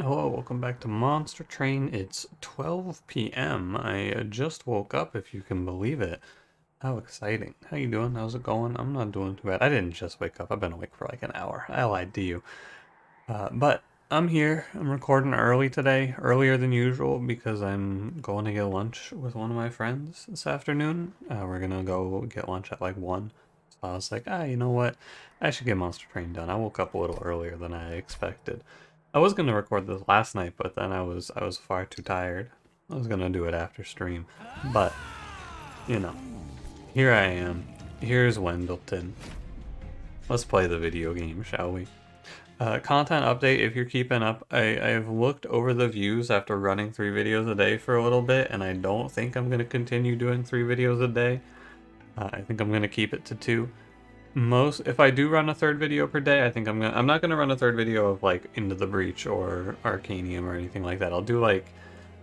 Hello, welcome back to Monster Train. It's 12 p.m. I just woke up, if you can believe it. How exciting. How you doing? How's it going? I'm not doing too bad. I didn't just wake up. I've been awake for like an hour. I lied to you. But I'm here. I'm recording early today, earlier than usual, because I'm going to get lunch with one of my friends this afternoon. We're gonna go get lunch at like 1. So I was like, you know what? I should get Monster Train done. I woke up a little earlier than I expected. I was gonna record this last night, but then I was far too tired. I was gonna do it after stream. But, you know, here I am. Here's Wendleton. Let's play the video game, shall we? Content update, if you're keeping up, I've looked over the views after running 3 videos a day for a little bit, and I don't think I'm going to continue doing 3 videos a day. I think I'm going to keep it to 2. If I do run a third video per day, I'm not going to run a third video of like Into the Breach or Arcanium or anything like that. I'll do like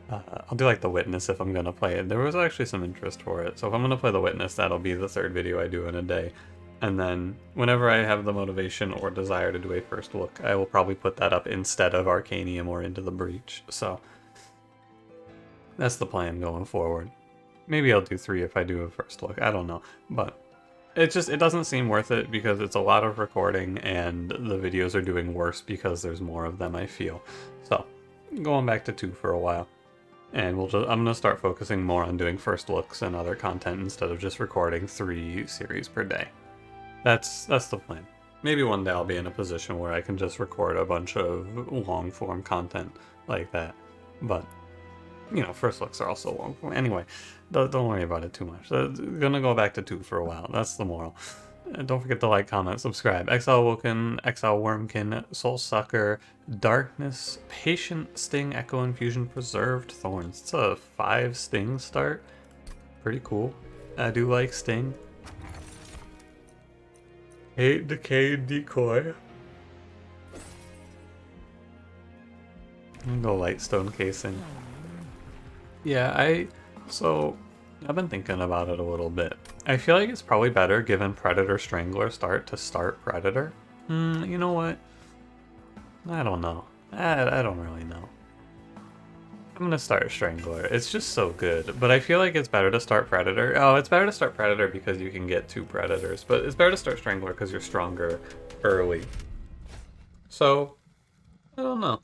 The Witness if I'm going to play it. There was actually some interest for it, so if I'm going to play The Witness, that'll be the third video I do in a day. And then whenever I have the motivation or desire to do a first look, I will probably put that up instead of Arcanium or Into the Breach. So that's the plan going forward. Maybe I'll do 3 if I do a first look. I don't know. But it doesn't seem worth it because it's a lot of recording and the videos are doing worse because there's more of them, I feel. So going back to 2 for a while. And I'm gonna start focusing more on doing first looks and other content instead of just recording 3 series per day. That's the plan. Maybe one day I'll be in a position where I can just record a bunch of long form content like that. But you know, first looks are also long form. Anyway, don't worry about it too much. Gonna go back to 2 for a while. That's the moral. Don't forget to like, comment, subscribe. Awoken, Wurmkin, Soul Sucker, Darkness, Patient Sting, Echo Infusion, Preserved Thorns. It's a 5 Sting start. Pretty cool. I do like Sting. 8 Decayed Decoy. I'm gonna go Lightstone Casing. Yeah, I've been thinking about it a little bit. I feel like it's probably better given Predator Strangler to start Predator. You know what? I don't know. I don't really know. I'm gonna start Strangler. It's just so good, but I feel like it's better to start Predator. Oh, it's better to start Predator because you can get 2 Predators, but it's better to start Strangler because you're stronger early. So, I don't know.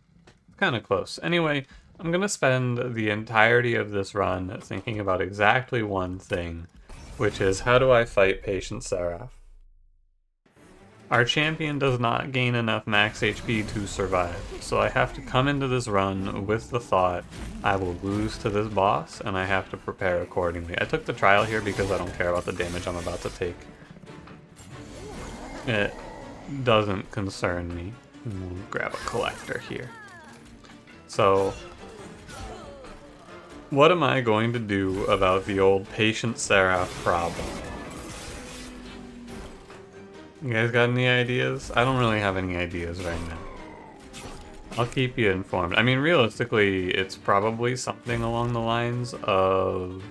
Kind of close. Anyway, I'm gonna spend the entirety of this run thinking about exactly one thing, which is how do I fight Patient Seraph? Our champion does not gain enough max HP to survive, so I have to come into this run with the thought I will lose to this boss, and I have to prepare accordingly. I took the trial here because I don't care about the damage I'm about to take. It doesn't concern me. We'll grab a collector here. So, what am I going to do about the old Patient Seraph problem? You guys got any ideas? I don't really have any ideas right now. I'll keep you informed. I mean, realistically, it's probably something along the lines of...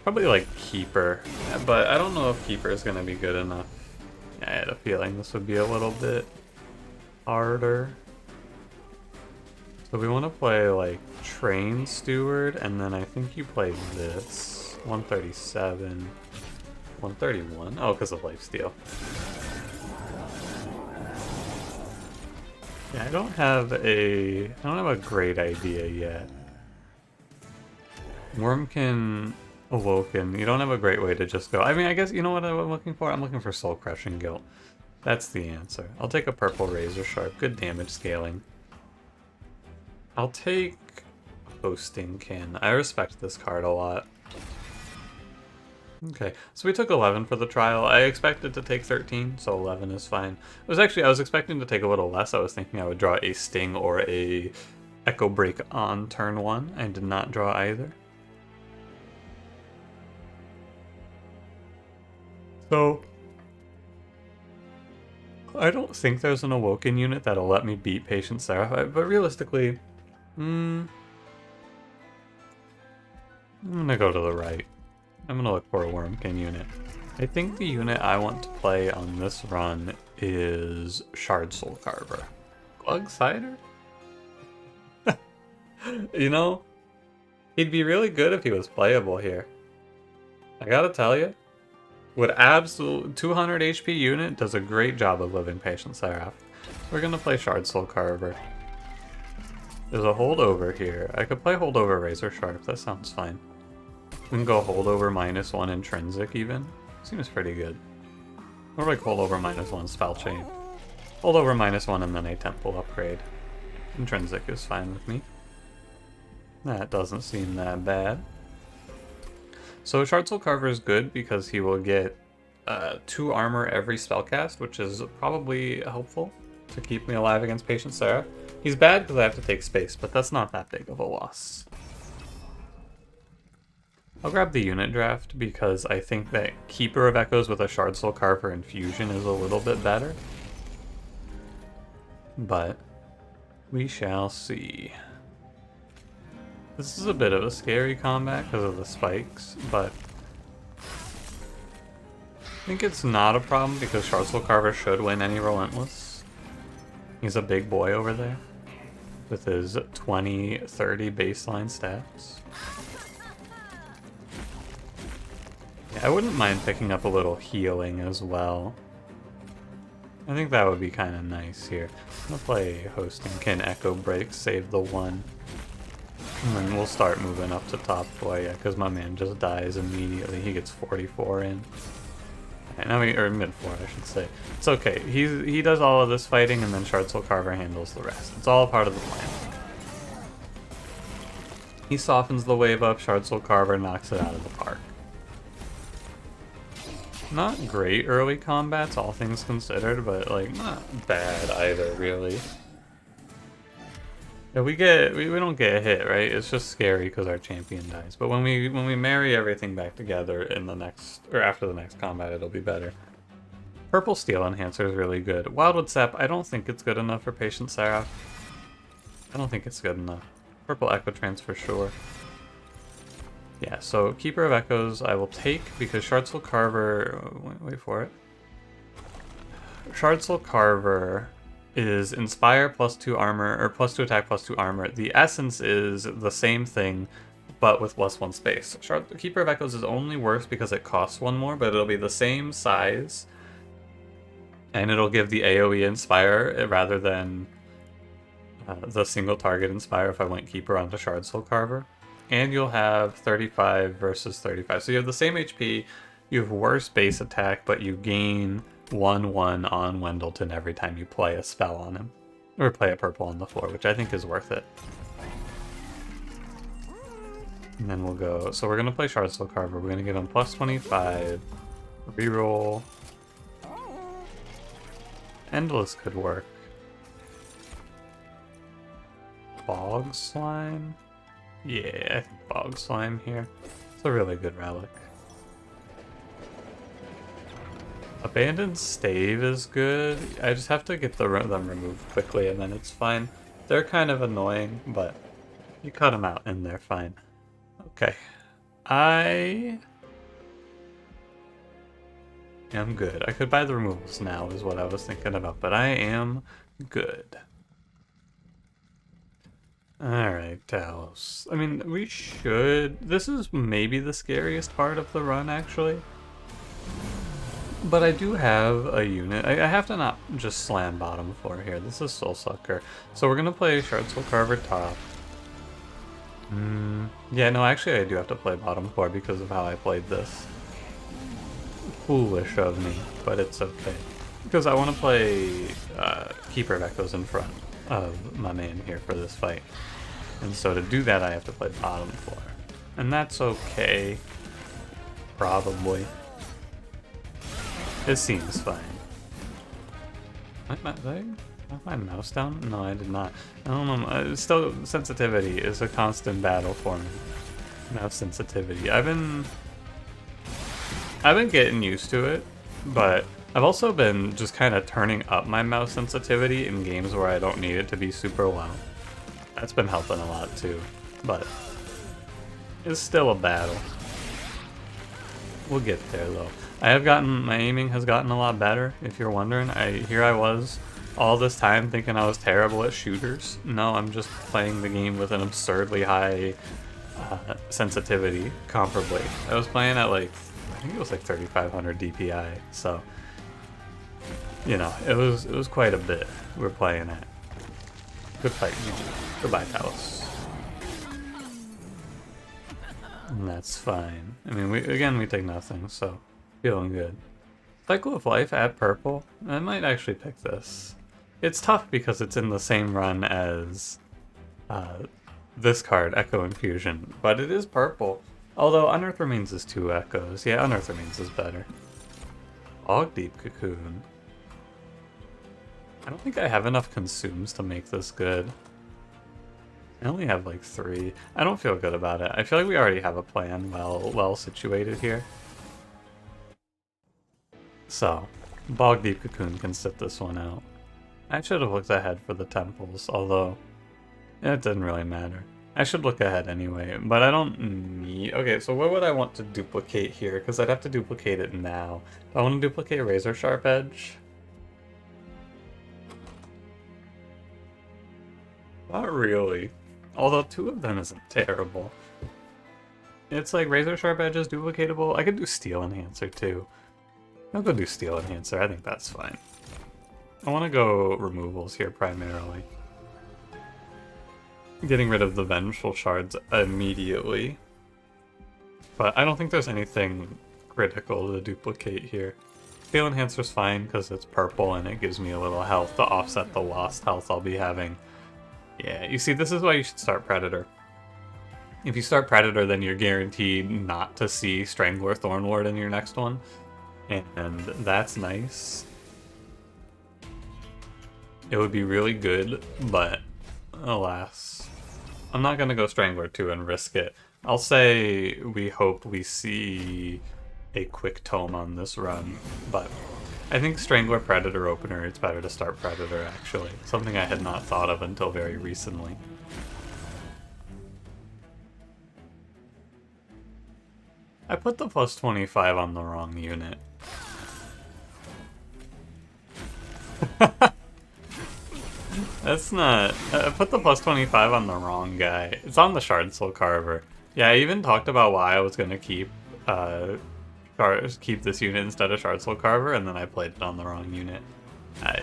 probably like Keeper, but I don't know if Keeper is going to be good enough. I had a feeling this would be a little bit harder. So we want to play like Train Steward, and then I think you play this. 137. 131. Oh, because of lifesteal. Yeah, I don't have a great idea yet. Wurmkin, Awoken. You don't have a great way to just go. I mean, I guess you know what I'm looking for? I'm looking for Soul Crushing Guilt. That's the answer. I'll take a purple Razor Sharp. Good damage scaling. I'll take Hosting Kin. I respect this card a lot. Okay, so we took 11 for the trial. I expected to take 13, so 11 is fine. I was expecting to take a little less. I was thinking I would draw a Sting or a Echo Break on turn 1. I did not draw either. So, I don't think there's an Awoken unit that'll let me beat Patient Seraph, but realistically, I'm gonna go to the right. I'm gonna look for a Wurmkin unit. I think the unit I want to play on this run is Shard Soul Carver. Glug Cider? You know, he'd be really good if he was playable here. I gotta tell you, with absolute 200 HP unit, does a great job of living Patient Seraph. We're gonna play Shard Soul Carver. There's a holdover here. I could play holdover Razor Sharp, that sounds fine. We can go holdover -1 intrinsic even. Seems pretty good. Or like holdover -1 spell chain. Holdover -1 and then a temple upgrade. Intrinsic is fine with me. That doesn't seem that bad. So Shard Soul Carver is good because he will get 2 armor every spellcast, which is probably helpful to keep me alive against Patient Seraph. He's bad because I have to take space, but that's not that big of a loss. I'll grab the unit draft because I think that Keeper of Echoes with a Shard Soul Carver infusion is a little bit better. But we shall see. This is a bit of a scary combat because of the spikes, but I think it's not a problem because Shard Soul Carver should win any Relentless. He's a big boy over there with his 20-30 baseline stats. Yeah, I wouldn't mind picking up a little healing as well. I think that would be kind of nice here. I'm gonna play Wurmkin Echo Break, save the 1. And then we'll start moving up to top 4, yeah, because my man just dies immediately. He gets 44 in. Right, now or mid 4, I should say. It's okay. He does all of this fighting, and then Shard Soul Carver handles the rest. It's all part of the plan. He softens the wave up, Shard Soul Carver knocks it out of the park. Not great early combats, all things considered, but like not bad either, really. Yeah, we don't get hit, right? It's just scary because our champion dies. But when we marry everything back together in the next or after the next combat, it'll be better. Purple Steel Enhancer is really good. Wildwood Sap, I don't think it's good enough for Patient Seraph. I don't think it's good enough. Purple Echo Trance for sure. Yeah, so Keeper of Echoes I will take because Shard Soul Carver... Wait for it. Shard Soul Carver is Inspire +2 armor, or +2 attack +2 armor. The essence is the same thing, but with +1 space. Keeper of Echoes is only worse because it costs 1 more, but it'll be the same size. And it'll give the AoE Inspire rather than the single target Inspire if I went Keeper onto Shard Soul Carver. And you'll have 35 versus 35. So you have the same HP, you have worse base attack, but you gain 1/1 on Wendleton every time you play a spell on him. Or play a purple on the floor, which I think is worth it. And then we'll go... So we're going to play Shard Soul Carver. We're going to give him +25. Reroll. Endless could work. Bog Slime? Yeah, I think Bog Slime here. It's a really good relic. Abandoned Stave is good. I just have to get them removed quickly and then it's fine. They're kind of annoying, but you cut them out and they're fine. Okay. I am good. I could buy the removals now is what I was thinking about, but I am good. Alright, Talos. I mean, we should... This is maybe the scariest part of the run, actually. But I do have a unit. I have to not just slam bottom 4 here. This is Soul Sucker. So we're going to play Shard Soul Carver top. Yeah, no, actually I do have to play bottom 4 because of how I played this. Foolish of me, but it's okay. Because I want to play Keeper of Echoes in front of my man here for this fight. And so to do that I have to play bottom 4. And that's okay. Probably. It seems fine. Did I knock my mouse down? No, I did not. I don't know. Still, sensitivity is a constant battle for me. Mouse sensitivity. I've been getting used to it, but I've also been just kind of turning up my mouse sensitivity in games where I don't need it to be super low. That's been helping a lot too, but it's still a battle. We'll get there though. My aiming has gotten a lot better, if you're wondering. Here I was all this time thinking I was terrible at shooters. No, I'm just playing the game with an absurdly high sensitivity, comparably. I was playing at like, I think it was like 3500 DPI, so, you know, it was quite a bit we're playing at. Good fight, goodbye, Talos. And that's fine. I mean, we take nothing, so feeling good. Cycle of Life at purple. I might actually pick this. It's tough because it's in the same run as this card, Echo Infusion, but it is purple. Although Unearth Remains is 2 echoes. Yeah, Unearth Remains is better. Bog Deep Cocoon. I don't think I have enough consumes to make this good. I only have like 3. I don't feel good about it. I feel like we already have a plan well situated here. So, Bog Deep Cocoon can sit this one out. I should have looked ahead for the temples, although it didn't really matter. I should look ahead anyway, but I don't need... Okay, so what would I want to duplicate here? Because I'd have to duplicate it now. Do I want to duplicate Razor Sharp Edge? Not really. Although 2 of them isn't terrible. It's like Razor Sharp Edge is duplicatable. I could do Steel Enhancer too. I'll go do Steel Enhancer. I think that's fine. I want to go removals here primarily. Getting rid of the Vengeful Shards immediately. But I don't think there's anything critical to duplicate here. Steel Enhancer's fine because it's purple and it gives me a little health to offset the lost health I'll be having. Yeah, you see, this is why you should start Predator. If you start Predator, then you're guaranteed not to see Strangler Thornlord in your next one. And that's nice. It would be really good, but alas. I'm not going to go Strangler 2 and risk it. I'll say we hope we see a quick tome on this run, but I think Strangler Predator opener, it's better to start Predator actually. Something I had not thought of until very recently. I put the plus 25 on the wrong unit. That's not... I put the plus 25 on the wrong guy. It's on the Shard Soul Carver. Yeah, I even talked about why I was going to keep this unit instead of Shard Soul Carver, and then I played it on the wrong unit.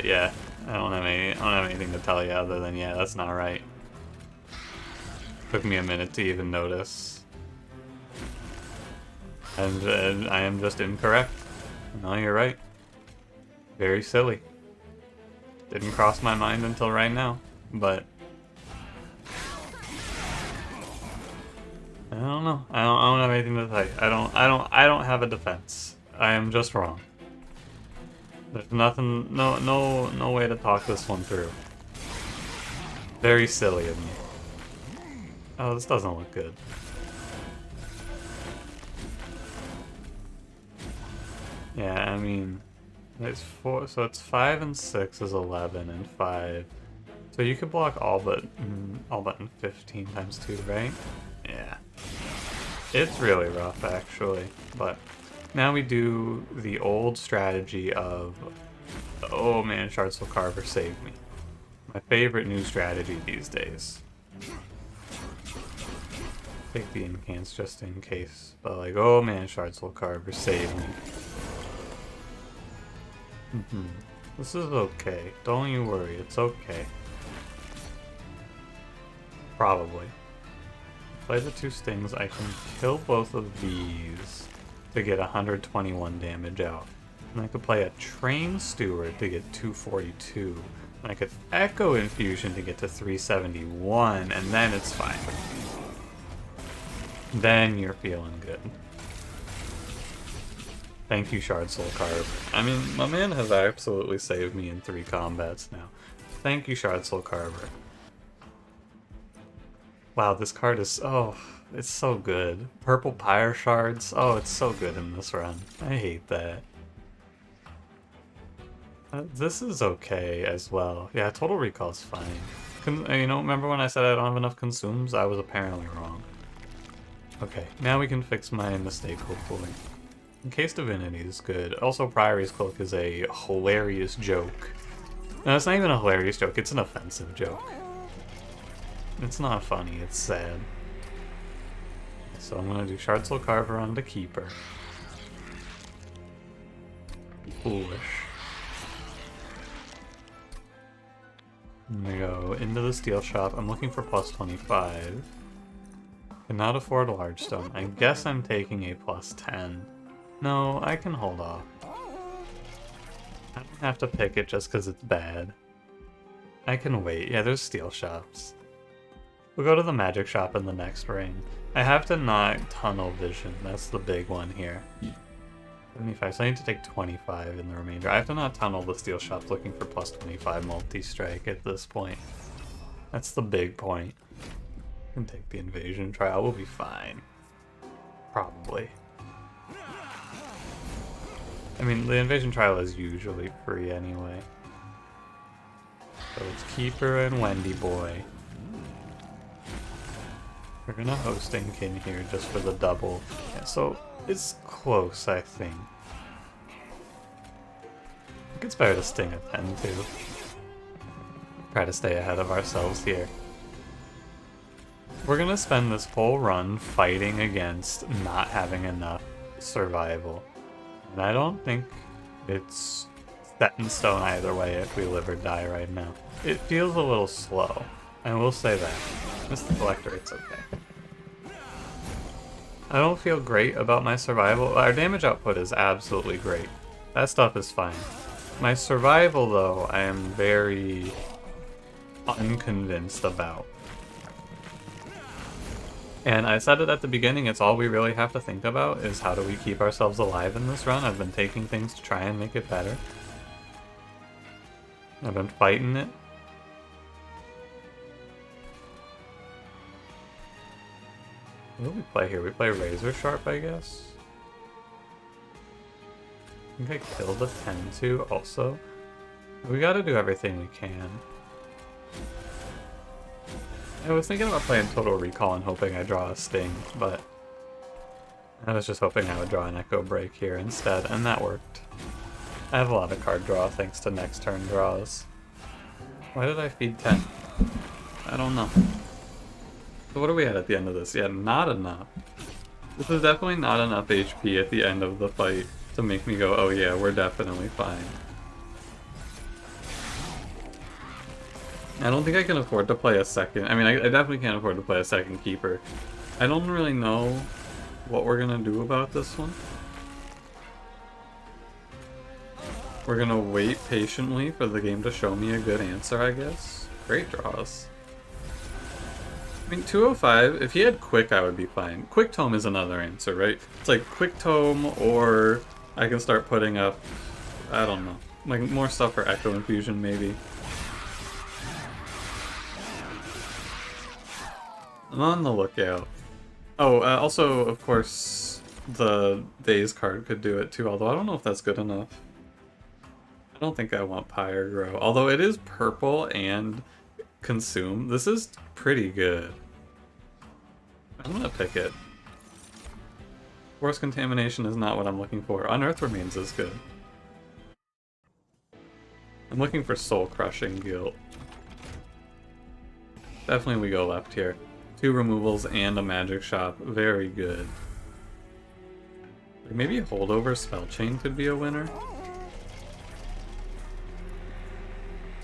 Yeah, I don't have anything to tell you other than, yeah, that's not right. Took me a minute to even notice. And I am just incorrect. No, you're right. Very silly. Didn't cross my mind until right now, but I don't know. I don't have anything to say. I don't have a defense. I am just wrong. There's nothing, no way to talk this one through. Very silly of me. Oh, this doesn't look good. Yeah, I mean, it's 4, so it's 5 and 6 is 11 and 5. So you could block all but 15 times 2, right? Yeah. It's really rough actually, but now we do the old strategy of, oh man, Shard Soul Carver saved me. My favorite new strategy these days. Take the incants just in case, but like, oh man, Shard Soul Carver saved me. This is okay. Don't you worry, it's okay. Probably. Play the 2 stings, I can kill both of these to get 121 damage out. And I could play a Train Steward to get 242. And I could Echo Infusion to get to 371, and then it's fine. Then you're feeling good. Thank you, Shard Soul Carver. I mean, my man has absolutely saved me in 3 combats now. Thank you, Shard Soul Carver. Wow, this card is... oh, it's so good. Purple Pyre Shards. Oh, it's so good in this run. I hate that. This is okay as well. Yeah, Total Recall's fine. You know, remember when I said I don't have enough consumes? I was apparently wrong. Okay, now we can fix my mistake, hopefully. In case Divinity is good. Also, Priory's Cloak is a hilarious joke. No, it's not even a hilarious joke, it's an offensive joke. It's not funny, it's sad. So I'm gonna do Shard Soul Carver on the Keeper. Foolish. I'm gonna go into the steel shop. I'm looking for plus 25. Cannot afford a large stone. I guess I'm taking a plus 10. No, I can hold off. I don't have to pick it just because it's bad. I can wait. Yeah, there's steel shops. We'll go to the magic shop in the next ring. I have to not tunnel vision. That's the big one here. 75, so I need to take 25 in the remainder. I have to not tunnel the steel shops looking for plus 25 multi-strike at this point. That's the big point. I can take the invasion trial, we'll be fine. Probably. I mean, the invasion trial is usually free anyway. So it's Keeper and Wendy Boy. We're gonna Hostingkin here just for the double. Yeah, so it's close, I think. I think it's better to Sting at 10 too. Try to stay ahead of ourselves here. We're gonna spend this whole run fighting against not having enough survival. And I don't think it's set in stone either way if we live or die right now. It feels a little slow, I will say that. Mr. Collector, it's okay. I don't feel great about my survival. Our damage output is absolutely great. That stuff is fine. My survival, though, I am very unconvinced about. And I said it at the beginning, it's all we really have to think about is how do we keep ourselves alive in this run. I've been taking things to try and make it better. I've been fighting it. What do we play here? We play Razor Sharp, I guess? I think I killed a 10-2 also. We gotta do everything we can. I was thinking about playing Total Recall and hoping I draw a Sting, but I was just hoping I would draw an Echo Break here instead, and that worked. I have a lot of card draw thanks to next turn draws. Why did I feed 10? I don't know. So what are we at the end of this? Yeah, not enough. This is definitely not enough HP at the end of the fight to make me go, oh yeah, we're definitely fine. I don't think I can afford to play a second. I mean, I definitely can't afford to play a second Keeper. I don't really know what we're gonna do about this one. We're gonna wait patiently for the game to show me a good answer, I guess. Great draws. I mean, 205, if he had Quick, I would be fine. Quick Tome is another answer, right? It's like Quick Tome, or I can start putting up, I don't know, like more stuff for Echo Infusion, maybe. I'm on the lookout. Oh, also, of course, the Daze card could do it too, although I don't know if that's good enough. I don't think I want Pyre Grow, although it is purple and Consume. This is pretty good. I'm gonna pick it. Force Contamination is not what I'm looking for. Unearth Remains is good. I'm looking for Soul Crushing Guilt. Definitely we go left here. 2 removals and a magic shop. Very good. Maybe a holdover spell chain could be a winner.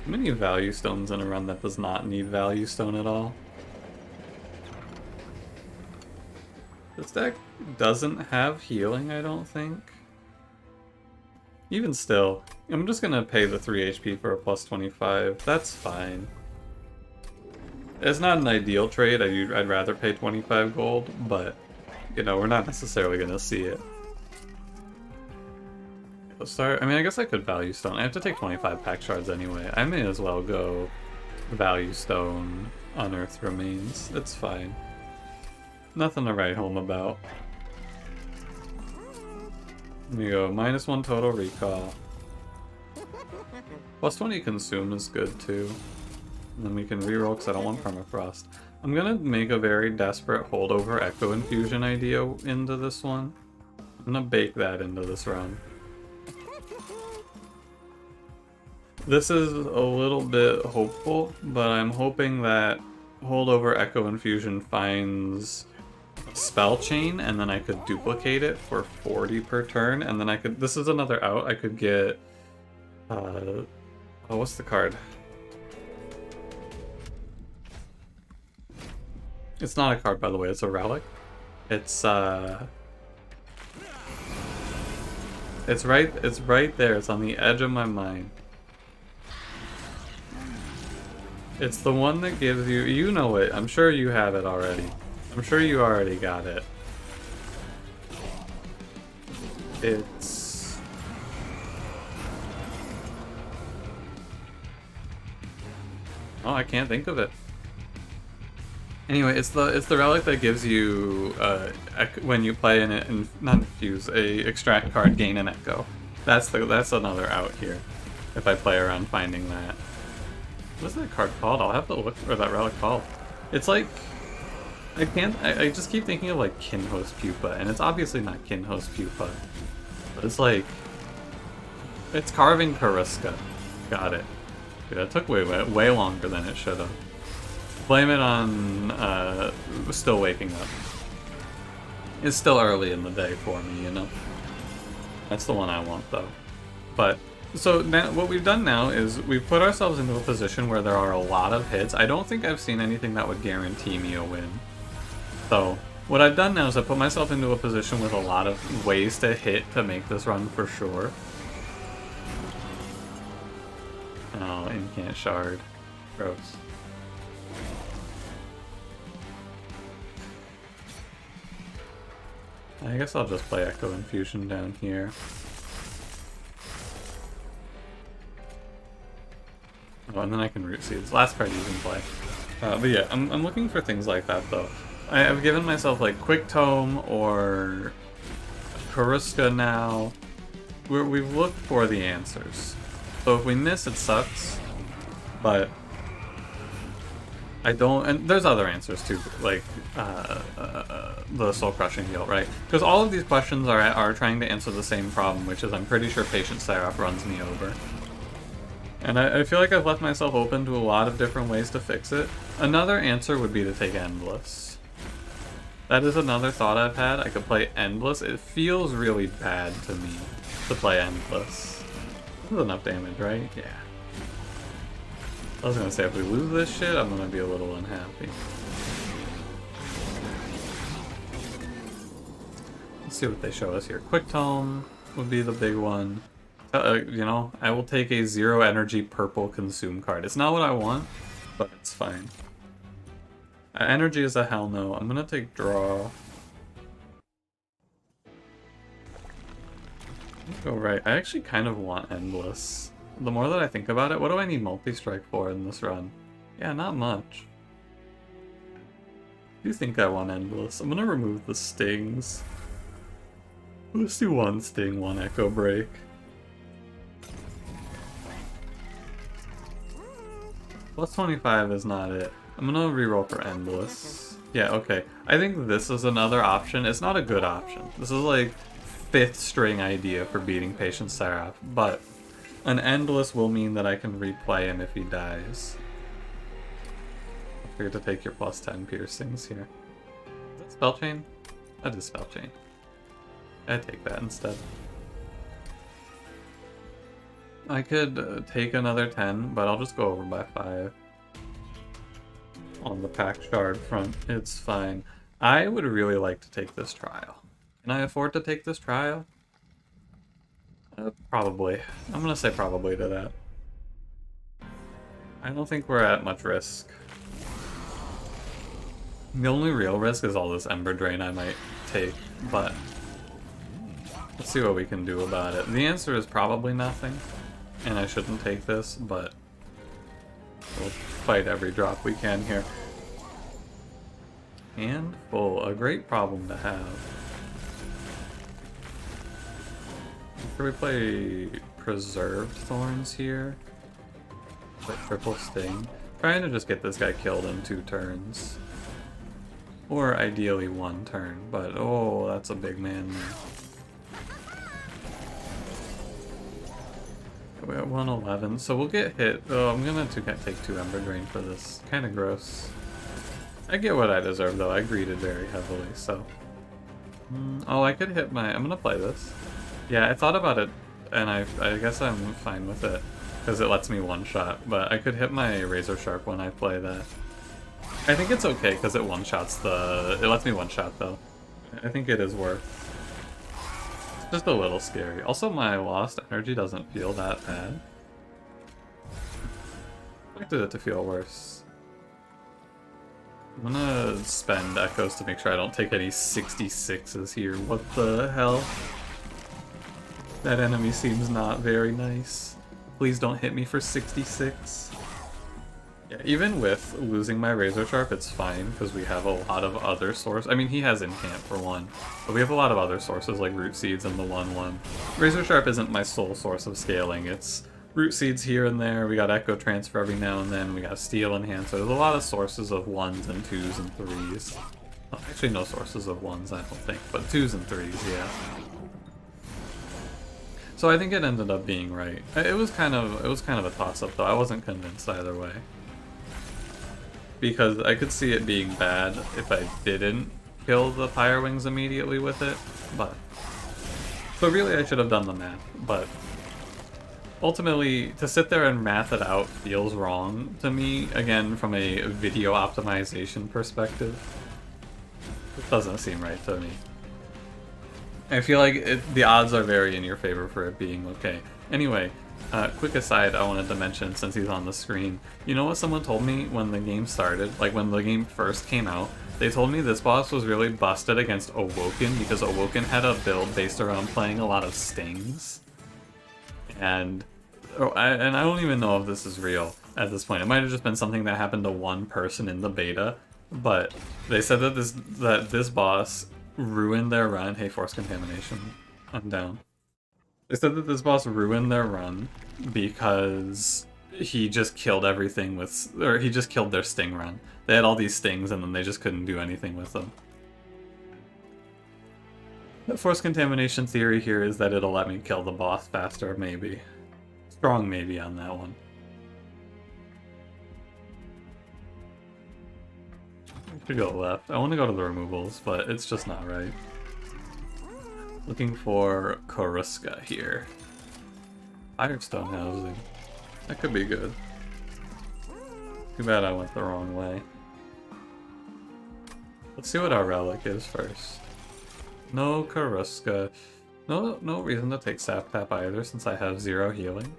Too many value stones in a run that does not need value stone at all. This deck doesn't have healing, I don't think. Even still, I'm just gonna pay the 3 HP for a plus 25. That's fine. It's not an ideal trade. I'd rather pay 25 gold, but, you know, we're not necessarily gonna see it. Let's start. I mean, I guess I could value stone. I have to take 25 pack shards anyway. I may as well go value stone, unearth remains. It's fine. Nothing to write home about. There you go. -1 total recall. Plus 20 consume is good too. And then we can reroll because I don't want permafrost. I'm gonna make a very desperate holdover Echo Infusion idea into this one. I'm I'm gonna bake that into this run. This is a little bit hopeful, but I'm hoping that Holdover Echo Infusion finds a spell chain, and then I could duplicate it for 40 per turn, and then I could... This is another out. I could get... oh, what's the card? It's not a card, by the way. It's a relic. It's right there. It's on the edge of my mind. It's the one that gives you... You know it. I'm sure you have it already. I'm sure you already got it. It's... Oh, I can't think of it. Anyway, it's the relic that gives you when you play in it, and not infuse, a extract card, gain an echo. That's another out here. If I play around finding that. What's that card called? I'll have to look for that relic called. It's like I just keep thinking of like Kinhost Pupa, and it's obviously not Kinhost Pupa. But it's like it's carving Kariska. Got it. Dude, that took way longer than it should have. Blame it on still waking up. It's still early in the day for me, you know? That's the one I want, though. But, so now what we've done now is we've put ourselves into a position where there are a lot of hits. I don't think I've seen anything that would guarantee me a win. So, what I've done now is I put myself into a position with a lot of ways to hit to make this run for sure. Oh, Incant Shard. Gross. I guess I'll just play Echo Infusion down here. Oh, and then I can Root Seeds. Last card you can play. But yeah, I'm looking for things like that, though. I've given myself, like, Quick Tome or Kariska now. We've looked for the answers. So if we miss, it sucks. But I don't... And there's other answers, too, like the Soul Crushing Guilt, right? Because all of these questions are trying to answer the same problem, which is I'm pretty sure Patient Seraph runs me over. And I feel like I've left myself open to a lot of different ways to fix it. Another answer would be to take Endless. That is another thought I've had. I could play Endless. It feels really bad to me to play Endless. This is enough damage, right? Yeah. I was gonna say, if we lose this shit, I'm gonna be a little unhappy. Let's see what they show us here. Quick Tome would be the big one. You know, I will take a 0 energy purple consume card. It's not what I want, but it's fine. Energy is a hell no. I'm gonna take draw. Go right. I actually kind of want Endless. The more that I think about it, what do I need multi-strike for in this run? Yeah, not much. I do think I want Endless. I'm gonna remove the stings. Let's do 1 sting, 1 echo break. Plus 25 is not it. I'm gonna reroll for Endless. Yeah, okay. I think this is another option. It's not a good option. This is like 5th string idea for beating Patient Seraph, but an Endless will mean that I can replay him if he dies. I forget to take your plus 10 piercings here. Is that Spell Chain? That is Spell Chain. I take that instead. I could take another 10, but I'll just go over by 5. On the Pack Shard front, it's fine. I would really like to take this trial. Can I afford to take this trial? Probably. I'm gonna say probably to that. I don't think we're at much risk. The only real risk is all this Ember Drain I might take, but let's see what we can do about it. The answer is probably nothing, and I shouldn't take this, but we'll fight every drop we can here. And full, a great problem to have. Could we play Preserved Thorns here? Like triple sting. Trying to just get this guy killed in 2 turns. Or ideally 1 turn, but oh, that's a big man. We're at 111, so we'll get hit. Oh, I'm gonna take 2 Ember Drain for this. Kind of gross. I get what I deserve, though. I greeted very heavily, so... oh, I could hit my... I'm gonna play this. Yeah, I thought about it, and I guess I'm fine with it, because it lets me one-shot, but I could hit my Razor Sharp when I play that. I think it's okay, because it one-shots the... It lets me one-shot, though. I think it is worth. It's just a little scary. Also, my lost energy doesn't feel that bad. I expected it to feel worse. I'm gonna spend echoes to make sure I don't take any 66s here. What the hell? That enemy seems not very nice. Please don't hit me for 66. Yeah, even with losing my Razor Sharp, it's fine, because we have a lot of other sources. I mean, he has Incant for one, but we have a lot of other sources like Root Seeds and the 1-1. Razor Sharp isn't my sole source of scaling. It's Root Seeds here and there, we got Echo Transfer every now and then, we got Steel Enhancer. There's a lot of sources of 1s and 2s and 3s. Well, actually no sources of 1s, I don't think, but 2s and 3s, yeah. So I think it ended up being right. It was kind of a toss-up though, I wasn't convinced either way. Because I could see it being bad if I didn't kill the Pyre Wings immediately with it, but... So really I should have done the math, but... Ultimately, to sit there and math it out feels wrong to me, again, from a video optimization perspective. It doesn't seem right to me. I feel like the odds are very in your favor for it being okay. Anyway, quick aside I wanted to mention since he's on the screen. You know what someone told me when the game started? Like when the game first came out? They told me this boss was really busted against Awoken because Awoken had a build based around playing a lot of stings. And I don't even know if this is real at this point. It might have just been something that happened to one person in the beta, but they said that this boss ruined their run. Hey, Force Contamination, I'm down. They said that this boss ruined their run because he just killed everything with, or he just killed their sting run. They had all these stings and then they just couldn't do anything with them. The Force Contamination theory here is that it'll let me kill the boss faster, maybe. Strong maybe on that one. I should go left. I want to go to the removals, but it's just not right. Looking for Koruska here. Firestone housing. That could be good. Too bad I went the wrong way. Let's see what our relic is first. No Koruska. No reason to take Sap Tap either, since I have 0 healing.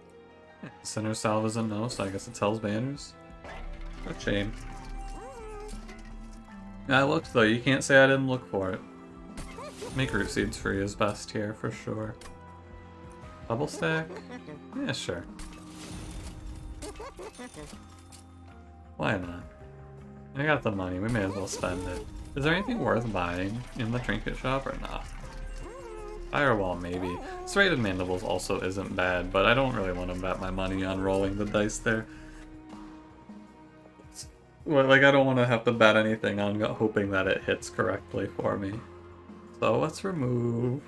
Center Salve is a no, so I guess it's Hell's Banners. A shame. I looked though, you can't say I didn't look for it. Make Root Seeds free is best here, for sure. Double stack? Yeah, sure. Why not? I got the money, we may as well spend it. Is there anything worth buying in the trinket shop or not? Firewall, maybe. Serrated Mandibles also isn't bad, but I don't really want to bet my money on rolling the dice there. Well, like, I don't want to have to bet anything on hoping that it hits correctly for me. So let's remove...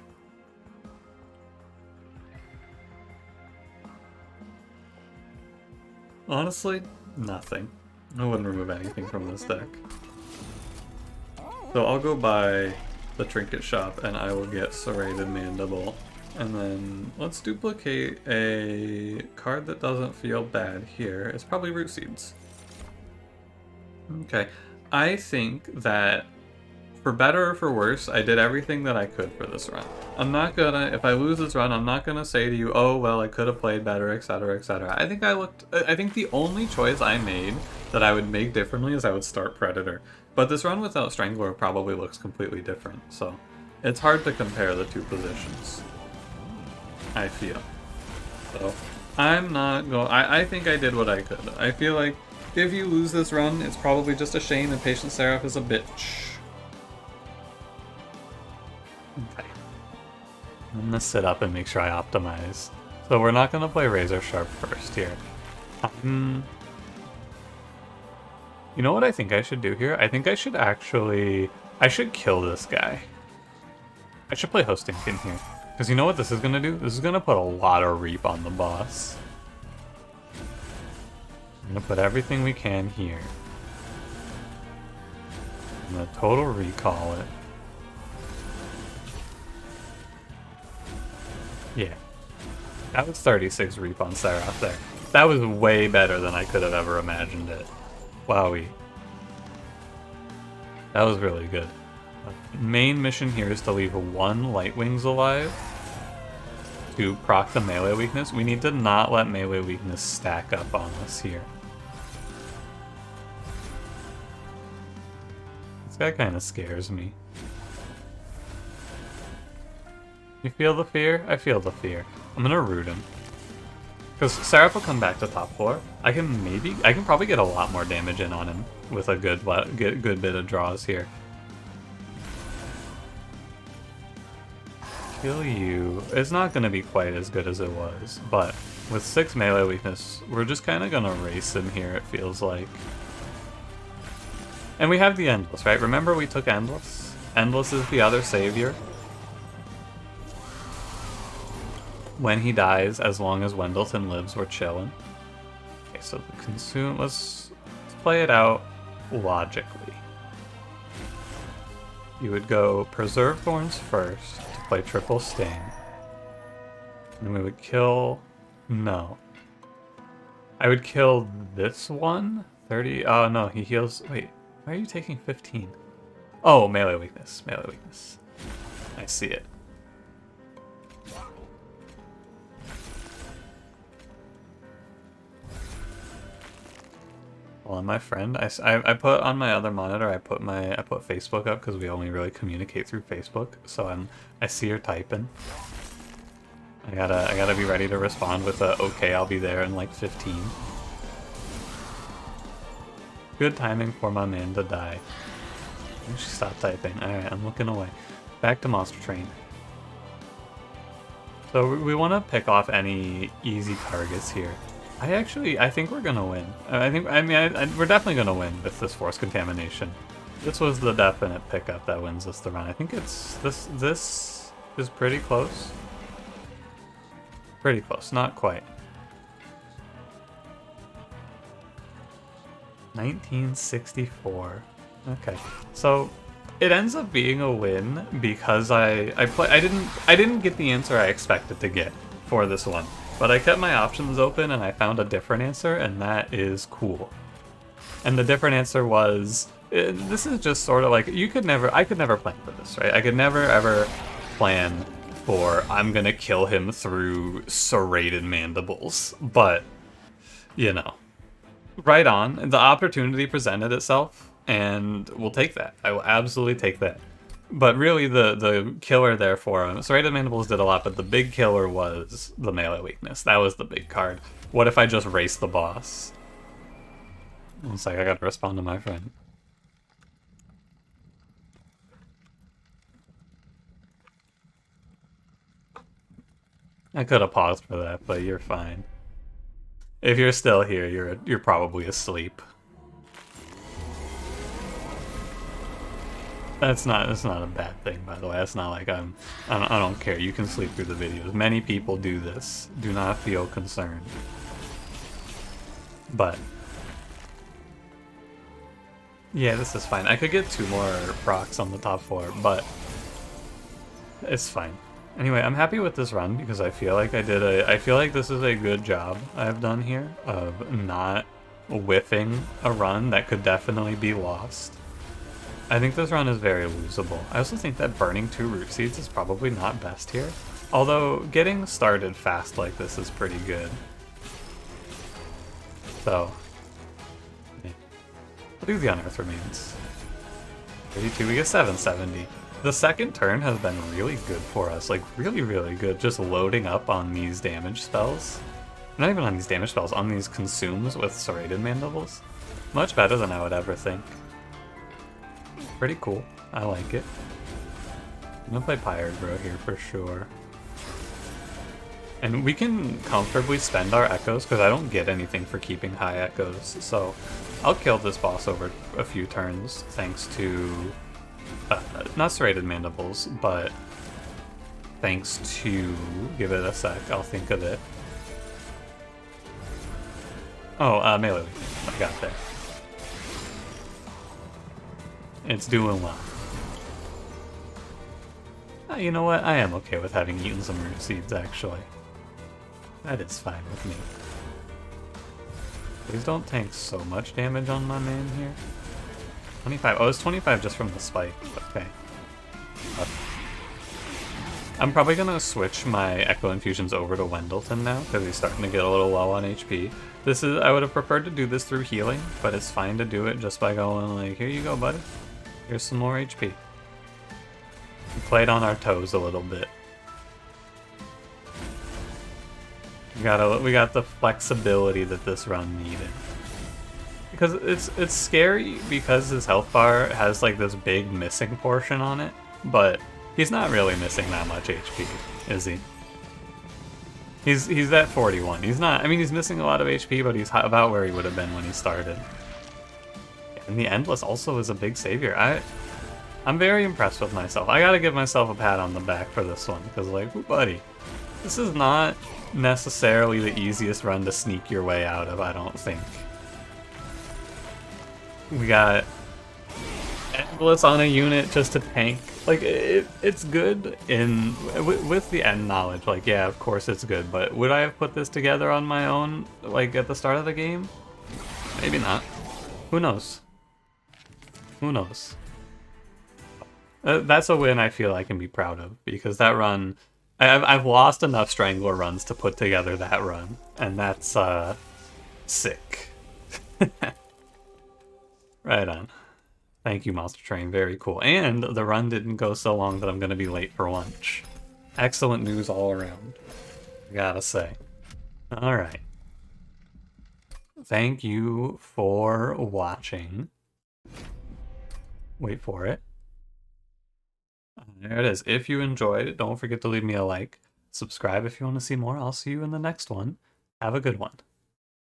Honestly, nothing. I wouldn't remove anything from this deck. So I'll go buy the trinket shop and I will get Serrated Mandible. And then let's duplicate a card that doesn't feel bad here. It's probably Root Seeds. Okay, I think that for better or for worse, I did everything that I could for this run. I'm not gonna, if I lose this run, I'm not gonna say to you, oh, well, I could have played better, etc., etc. I think the only choice I made that I would make differently is I would start Predator. But this run without Strangler probably looks completely different, so it's hard to compare the two positions, I feel. So, I'm not going, I think I did what I could. I feel like if you lose this run, it's probably just a shame and Patient Seraph is a bitch. Okay. I'm gonna sit up and make sure I optimize. So we're not gonna play Razor Sharp first here. You know what I think I should do here? I think I should I should kill this guy. I should play Hostingkin here. Because you know what this is gonna do? This is gonna put a lot of Reap on the boss. I'm gonna put everything we can here. I'm gonna total recall it. Yeah. That was 36 Reap on Seraph there. That was way better than I could have ever imagined it. Wowie. That was really good. Main mission here is to leave one Light Wings alive to proc the melee weakness. We need to not let melee weakness stack up on us here. This guy kind of scares me. You feel the fear? I feel the fear. I'm gonna root him. Because Seraph will come back to top 4. I can probably get a lot more damage in on him with a good bit of draws here. Kill you. It's not going to be quite as good as it was, but with 6 melee weakness, we're just kind of going to race him here, it feels like. And we have the Endless, right? Remember we took Endless? Endless is the other savior. When he dies, as long as Wendleton lives, we're chilling. Okay, so the consume. Let's play it out logically. You would go Preserve Thorns first to play triple sting. And we would kill. No. I would kill this one. 30. Oh no, he heals. Wait, why are you taking 15? Oh, melee weakness. Melee weakness. I see it. Well, my friend, I put on my other monitor. I put Facebook up because we only really communicate through Facebook. So I see her typing. I gotta be ready to respond with a okay. I'll be there in like 15. Good timing for my man to die. She stopped typing. All right, I'm looking away. Back to Monster Train. So we want to pick off any easy targets here. I think we're gonna win. We're definitely gonna win with this Force Contamination. This was the definite pickup that wins us the run. I think it's this is pretty close. Pretty close, not quite. 1964. Okay, so it ends up being a win because I didn't get the answer I expected to get for this one. But I kept my options open and I found a different answer, and that is cool. And the different answer was, this is just sort of like, I could never plan for this, right? I could never ever plan for, I'm gonna kill him through serrated mandibles. But, you know, right on. The opportunity presented itself, and we'll take that. I will absolutely take that. But really, the killer there for him, Serrated Mandibles did a lot, but the big killer was the melee weakness. That was the big card. What if I just race the boss? It's like I gotta respond to my friend. I could have paused for that, but you're fine. If you're still here, you're probably asleep. That's not a bad thing, by the way. That's not like I don't care. You can sleep through the videos. Many people do this. Do not feel concerned. But yeah, this is fine. I could get 2 more procs on the top 4, but it's fine. Anyway, I'm happy with this run because I feel like I feel like this is a good job I've done here of not whiffing a run that could definitely be lost. I think this run is very losable. I also think that burning 2 root seeds is probably not best here. Although, getting started fast like this is pretty good. So, yeah. We'll do the Unearth Remains. 32, we get 770. The second turn has been really good for us. Like, really, really good. Just loading up on these damage spells. Not even on these damage spells, on these consumes with Serrated Mandibles. Much better than I would ever think. Pretty cool. I like it. I'm gonna play Pirate Bro here for sure. And we can comfortably spend our echoes because I don't get anything for keeping high echoes. So I'll kill this boss over a few turns thanks to not Serrated Mandibles, but thanks to, give it a sec, I'll think of it. Oh, melee. I got there. It's doing well. You know what? I am okay with having eaten some root seeds, actually. That is fine with me. Please don't tank so much damage on my man here. 25. Oh, it's 25 just from the spike. Okay. I'm probably gonna switch my Echo Infusions over to Wendleton now, because he's starting to get a little low on HP. I would have preferred to do this through healing, but it's fine to do it just by going like, here you go, buddy. Here's some more HP. We played on our toes a little bit. We got the flexibility that this run needed. Because it's scary because his health bar has like this big missing portion on it, but he's not really missing that much HP, is he? He's at 41. He's not. I mean, he's missing a lot of HP, but he's about where he would have been when he started. And the Endless also is a big savior. I'm very impressed with myself. I gotta give myself a pat on the back for this one, because like, ooh, buddy, this is not necessarily the easiest run to sneak your way out of, I don't think. We got Endless on a unit just to tank. Like, it's good with the end knowledge. Like, yeah, of course it's good, but would I have put this together on my own, like, at the start of the game? Maybe not. Who knows? Who knows? That's a win I feel I can be proud of, because that run... I've lost enough Strangler runs to put together that run, and that's, sick. Right on. Thank you, Monster Train. Very cool. And the run didn't go so long that I'm going to be late for lunch. Excellent news all around, I gotta say. Alright. Thank you for watching. Wait for it. There it is. If you enjoyed it, don't forget to leave me a like. Subscribe if you want to see more. I'll see you in the next one. Have a good one.